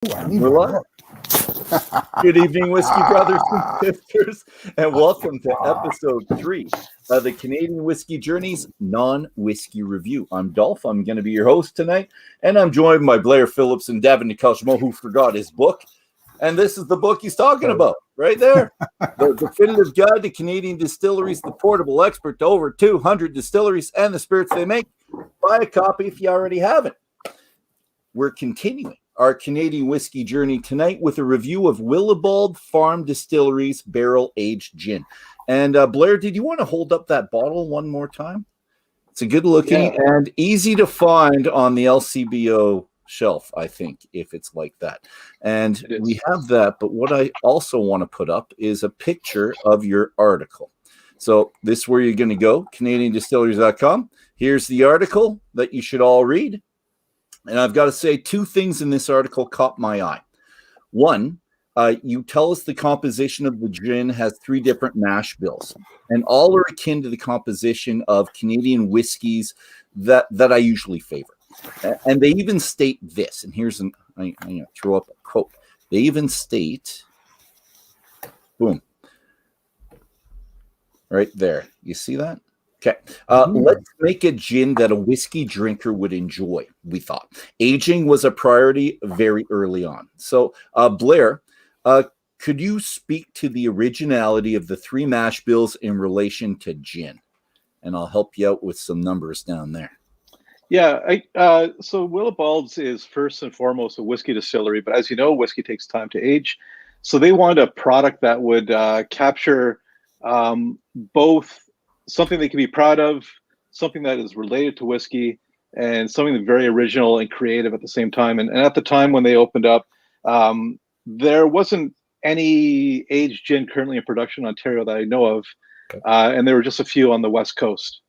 We're live. Good evening, whiskey brothers and sisters, and welcome to episode 3 of the Canadian Whisky Journey's non-whisky review. I'm Dolph. I'm going to be your host tonight, and I'm joined by Blair, Phillips, and Davin, Kergommeaux, who forgot his book. And this is the book he's talking about, right there. The definitive guide to Canadian distilleries, the portable expert to over 200 distilleries and the spirits they make. Buy a copy if you already haven't. We're continuing our Canadian Whisky Journey tonight with a review of Willibald Farm Distillery's barrel-aged gin. And Blair, did you want to hold up that bottle one more time? It's a good looking and easy to find on the LCBO shelf, I think, if it's like that. And we have that, but what I also want to put up is a picture of your article. So this is where you're going to go, CanadianDistilleries.com. Here's the article that you should all read. And I've got to say, two things in this article caught my eye. One, you tell us the composition of the gin has 3 different mash bills, and all are akin to the composition of Canadian whiskeys that I usually favor. And they even state this, and here's I'm going to throw up a quote. They even state, boom, right there. You see that? Okay, let's make a gin that a whiskey drinker would enjoy, we thought. Aging was a priority very early on. So, Blair, could you speak to the originality of the 3 mash bills in relation to gin? And I'll help you out with some numbers down there. Yeah, so Willibald's is first and foremost a whiskey distillery, but as you know, whiskey takes time to age. So they wanted a product that would capture both something they can be proud of, something that is related to whiskey, and something very original and creative at the same time. And at the time when they opened up, there wasn't any aged gin currently in production in Ontario that I know of, and there were just a few on the West Coast.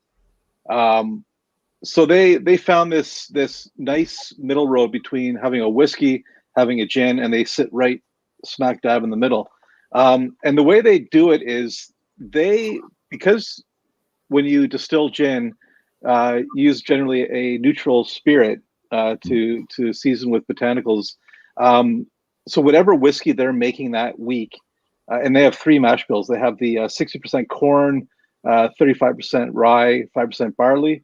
So they found this nice middle road between having a whiskey, having a gin, and they sit right smack dab in the middle. And the way they do it is because when you distill gin, use generally a neutral spirit to season with botanicals. So whatever whiskey they're making that week, and they have 3 mash bills. They have the 60% corn, 35% rye, 5% barley.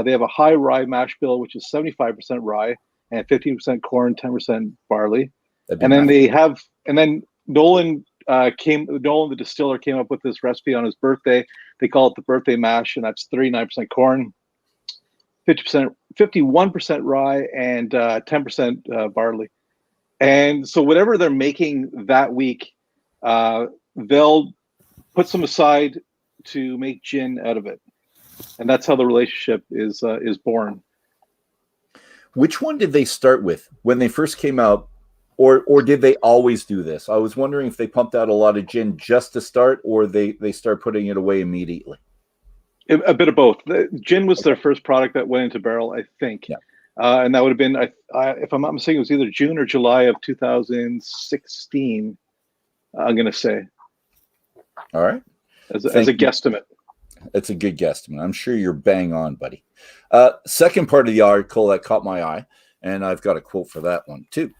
They have a high rye mash bill, which is 75% rye and 15% corn, 10% barley. And then Nolan the distiller came up with this recipe on his birthday. They call it the birthday mash, and that's 39% corn, 51% rye, and 10% barley. And so whatever they're making that week, they'll put some aside to make gin out of it. And that's how the relationship is born. Which one did they start with when they first came out? Or did they always do this? I was wondering if they pumped out a lot of gin just to start, or they start putting it away immediately. A bit of both. The gin was their first product that went into barrel, I think. Yeah. And that would have been, if I'm not mistaken, it was either June or July of 2016, I'm going to say. All right. As a guesstimate. It's a good guesstimate. I'm sure you're bang on, buddy. Second part of the article that caught my eye, and I've got a quote for that one too,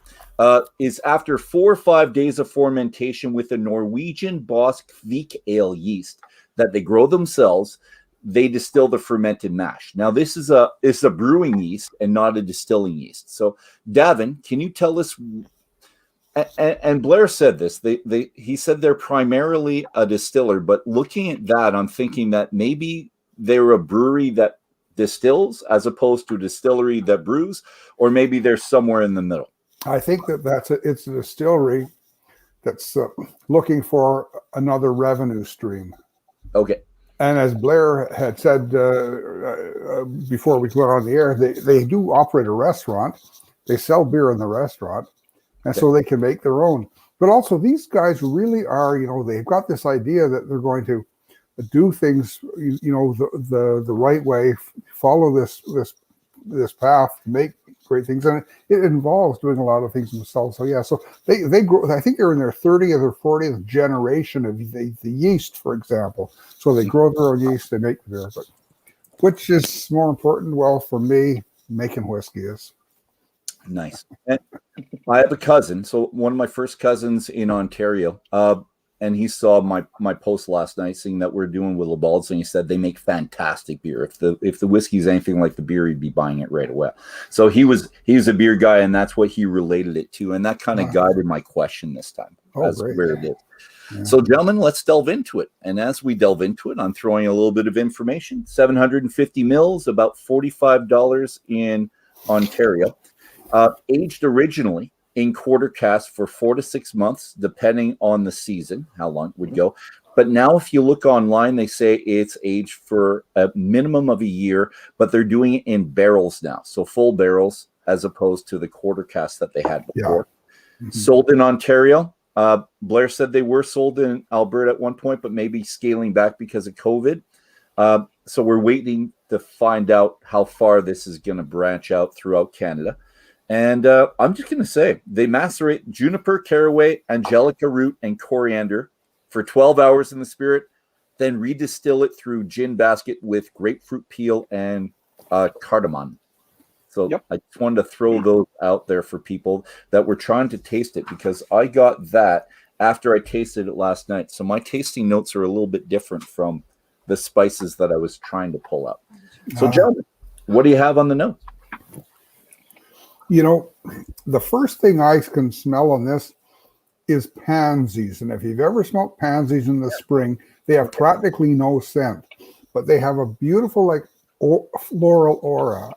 is after 4 or 5 days of fermentation with a Norwegian Bosk Vik ale yeast that they grow themselves, they distill the fermented mash. Now, this is a brewing yeast and not a distilling yeast. So, Davin, can you tell us? And Blair said this. He said they're primarily a distiller, but looking at that, I'm thinking that maybe they're a brewery that distills as opposed to a distillery that brews, or maybe they're somewhere in the middle. I think it's a distillery that's looking for another revenue stream. Okay. And as Blair had said before we went on the air, they do operate a restaurant. They sell beer in the restaurant, and so they can make their own. But also, these guys really are, they've got this idea that they're going to do things, the right way, follow this path, make great things, and it involves doing a lot of things themselves. So yeah, so they grow. I think they're in their 30th or 40th generation of the yeast, for example. So they grow their own yeast, they make the beer. But which is more important? Well, for me, making whiskey is. Nice. And I have a cousin, so one of my first cousins in Ontario, and he saw my post last night saying that we're doing Willibalds, and he said they make fantastic beer. If the whiskey is anything like the beer, he'd be buying it right away. So he was a beer guy, and that's what he related it to, and that kind of guided my question this time as great. where it is. Yeah. So, gentlemen, let's delve into it. And as we delve into it, I'm throwing a little bit of information. 750 mils, about $45 in Ontario. Aged originally in quarter cask for 4 to 6 months, depending on the season, how long it would go. But now if you look online, they say it's aged for a minimum of a year, but they're doing it in barrels now. So full barrels as opposed to the quarter cask that they had before. Yeah. Mm-hmm. Sold in Ontario. Blair said they were sold in Alberta at one point, but maybe scaling back because of COVID. So we're waiting to find out how far this is going to branch out throughout Canada. And I'm just going to say they macerate juniper, caraway, angelica root, and coriander for 12 hours in the spirit, then redistill it through gin basket with grapefruit peel and cardamom. So I just wanted to throw those out there for people that were trying to taste it, because I got that after I tasted it last night. So my tasting notes are a little bit different from the spices that I was trying to pull out. So, gentlemen, what do you have on the notes? You know, the first thing I can smell on this is pansies. And if you've ever smelled pansies in the spring, they have practically no scent, but they have a beautiful, like, floral aura.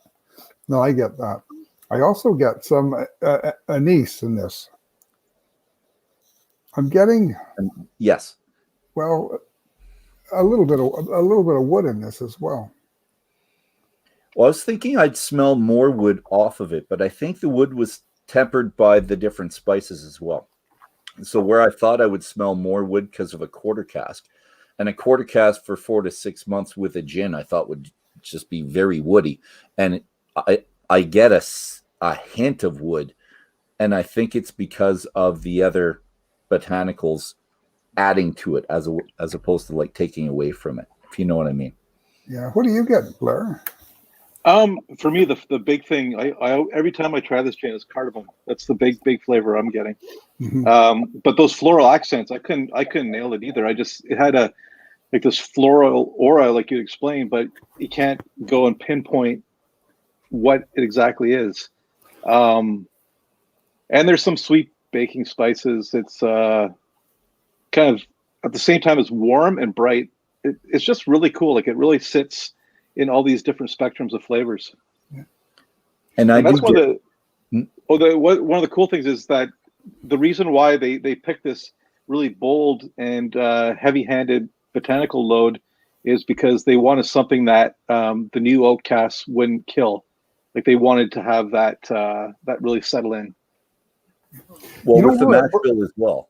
No, I get that. I also get some anise in this. I'm getting yes. Well, a little bit of wood in this as well. Well, I was thinking I'd smell more wood off of it, but I think the wood was tempered by the different spices as well. So where I thought I would smell more wood because of a quarter cask, and a quarter cask for 4 to 6 months with a gin, I thought would just be very woody. And I get a hint of wood, and I think it's because of the other botanicals adding to it as opposed to like taking away from it, if you know what I mean. Yeah. What do you get, Blair? For me, the big thing, I every time I try this gin is cardamom. That's the big flavor I'm getting. Mm-hmm. But those floral accents, I couldn't nail it either. It had like this floral aura, like you explained, but you can't go and pinpoint what it exactly is. And there's some sweet baking spices. It's kind of at the same time as warm and bright. It's just really cool. Like, it really sits in all these different spectrums of flavors. Yeah. And that's one of the cool things is that the reason why they picked this really bold and heavy-handed botanical load is because they wanted something that the new oak casks wouldn't kill. Like, they wanted to have that really settle in. Well, with the mash bill as well.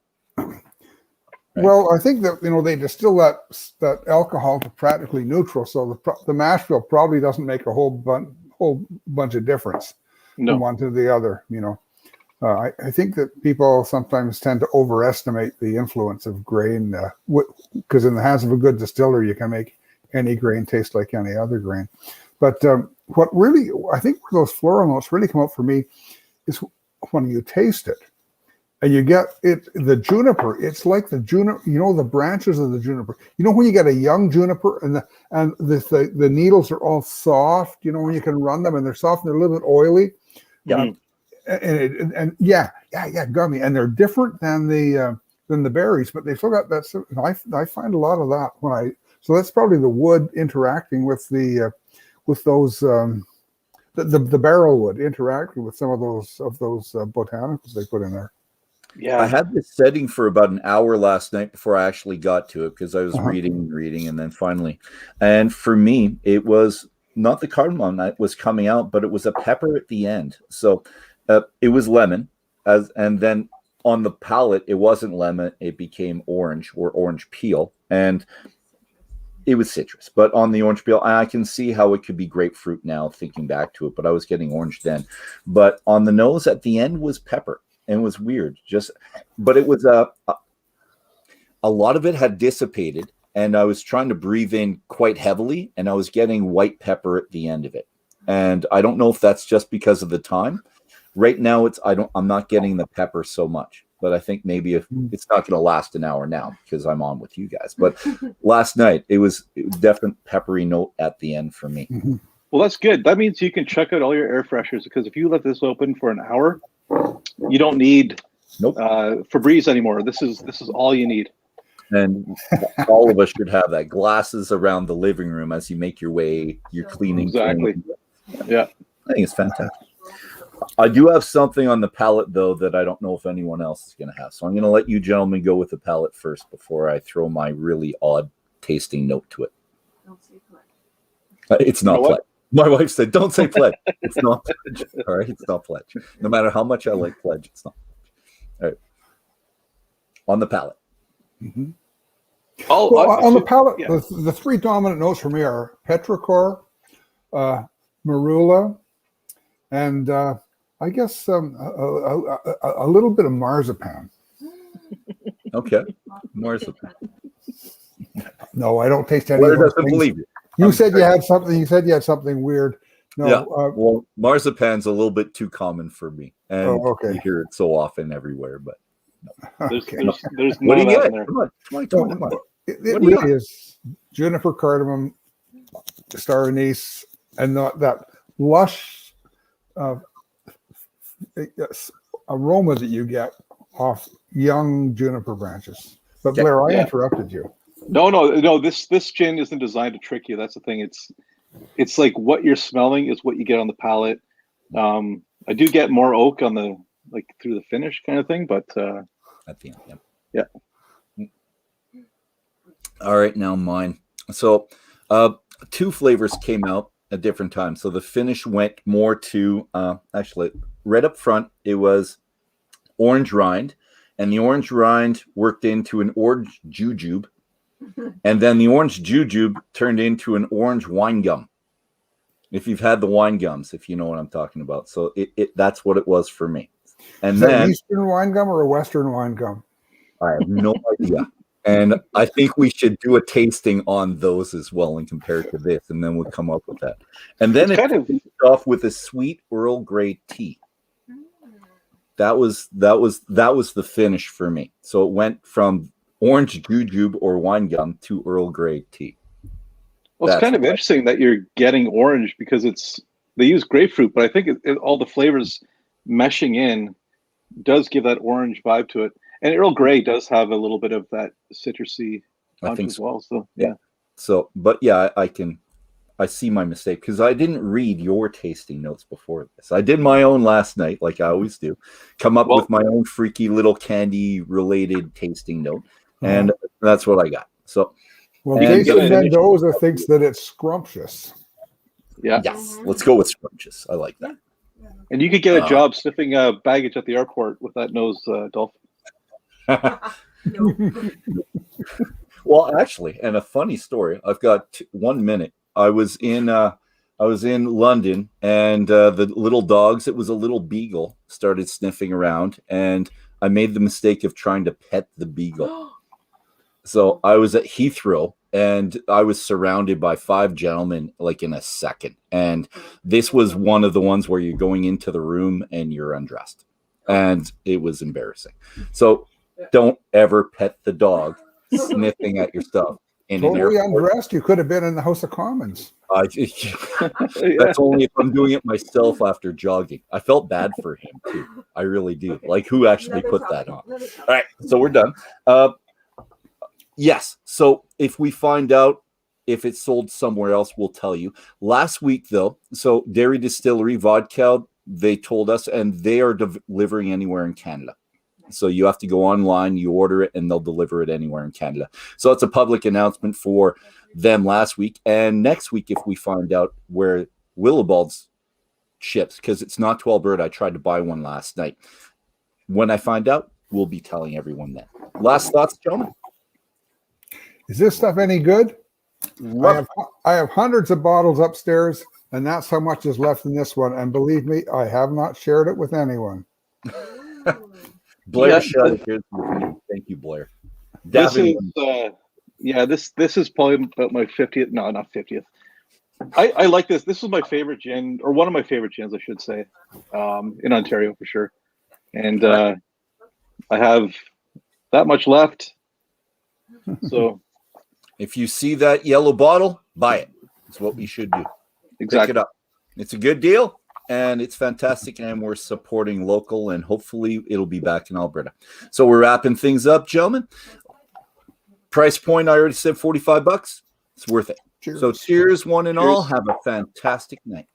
Right. Well, I think that, they distill that alcohol to practically neutral, so the mash bill probably doesn't make a whole bunch of difference from one to the other. I think that people sometimes tend to overestimate the influence of grain, because in the hands of a good distiller, you can make any grain taste like any other grain. But what really, I think where those floral notes really come up for me is when you taste it. And you get the juniper. It's like the juniper, the branches of the juniper. When you get a young juniper and the needles are all soft. When you can run them and they're soft and they're a little bit oily. Yeah. And gummy. And they're different than the berries, but they still got that. I find a lot of that so that's probably the wood interacting with those the barrel wood interacting with some of those botanicals they put in there. Yeah, I had this setting for about an hour last night before I actually got to it, because I was reading, and then finally. And for me, it was not the cardamom that was coming out, but it was a pepper at the end. So it was lemon, and then on the palate, it wasn't lemon. It became orange or orange peel, and it was citrus. But on the orange peel, I can see how it could be grapefruit now, thinking back to it, but I was getting orange then. But on the nose at the end was pepper. And it was weird, but it was a lot of it had dissipated, and I was trying to breathe in quite heavily, and I was getting white pepper at the end of it. And I don't know if that's just because of the time, Right now, I'm not getting the pepper so much, but I think maybe if it's not going to last an hour now because I'm on with you guys. But last night it was definitely peppery note at the end for me. Mhm. Well, that's good. That means you can check out all your air fresheners, because if you let this open for an hour, you don't need Febreze anymore. This is all you need. And all of us should have that. Glasses around the living room as you make your way, you're cleaning. Exactly. Yeah. I think it's fantastic. I do have something on the palate, though, that I don't know if anyone else is going to have. So I'm going to let you gentlemen go with the palate first before I throw my really odd tasting note to it. Don't say pledge. It's not pledge. My wife said, don't say pledge. It's not pledge. All right, it's not pledge. No matter how much I like pledge, it's not. All right. On the palate. Mm-hmm. On the palate, the three dominant notes for me are petrichor, marula, and I guess a little bit of marzipan. Okay, marzipan. No, I don't taste any Blair of those doesn't things. believe you. You said you had something. You said you had something weird. No, yeah. Well, marzipan's a little bit too common for me, and you hear it so often everywhere. But no. There's what do you get? There. Come on. It really is juniper, cardamom, star anise, and that lush aroma that you get off young juniper branches. But Blair, I interrupted you. No. This gin isn't designed to trick you. That's the thing. It's like what you're smelling is what you get on the palate. I do get more oak on the through the finish kind of thing, but at the end, yeah. All right, now mine. So, two flavors came out at different times. So the finish went more to actually right up front. It was orange rind, and the orange rind worked into an orange jujube. And then the orange jujube turned into an orange wine gum. If you've had the wine gums, if you know what I'm talking about. So that's what it was for me. And then an Eastern wine gum or a Western wine gum? I have no idea. And I think we should do a tasting on those as well and compare it to this, and then we'll come up with that. And then it finished off with a sweet Earl Grey tea. That was the finish for me. So it went from orange jujube or wine gum to Earl Grey tea. Well, it's kind of interesting that you're getting orange because they use grapefruit, but I think all the flavors meshing in does give that orange vibe to it. And Earl Grey does have a little bit of that citrusy punch as well. So yeah. So, but yeah, I see my mistake because I didn't read your tasting notes before this. I did my own last night, like I always do. Come up with my own freaky little candy-related tasting note, and that's what I got. So, Jason Mendoza thinks that it's scrumptious. Yeah. Yes, let's go with scrumptious. I like that. And you could get a job sniffing baggage at the airport with that nose, Dolph. Well, actually, and a funny story. I've got 1 minute. I was in London, and the little dogs. It was a little beagle started sniffing around, and I made the mistake of trying to pet the beagle. So I was at Heathrow, and I was surrounded by 5 gentlemen like in a second. And this was one of the ones where you're going into the room and you're undressed, and it was embarrassing. So don't ever pet the dog sniffing at your stuff. Totally undressed. You could have been in the House of Commons. That's only if I'm doing it myself after jogging. I felt bad for him too. I really do. Like, who actually put that on? All right, so we're done. Yes. So if we find out if it's sold somewhere else, we'll tell you. Last week, though, so Dairy Distillery Vodka, they told us, and they are delivering anywhere in Canada. So you have to go online, you order it, and they'll deliver it anywhere in Canada. So it's a public announcement for them last week. And next week, if we find out where Willibald's ships, because it's not to Alberta. I tried to buy one last night. When I find out, we'll be telling everyone then. Last thoughts, gentlemen? Is this stuff any good? I have hundreds of bottles upstairs, and that's how much is left in this one. And believe me, I have not shared it with anyone. Blair, thank you, Blair. Davin, this is probably about my 50th. No, not 50th. I like this. This is my favorite gin, or one of my favorite gins, I should say, in Ontario for sure. And I have that much left. So if you see that yellow bottle, buy it. It's what we should do. exactly. Pick it up. It's a good deal, and it's fantastic, and we're supporting local, and hopefully it'll be back in Alberta. So we're wrapping things up, gentlemen. Price point, I already said $45. It's worth it. Cheers. So cheers, one and Cheers. all. Have a fantastic night.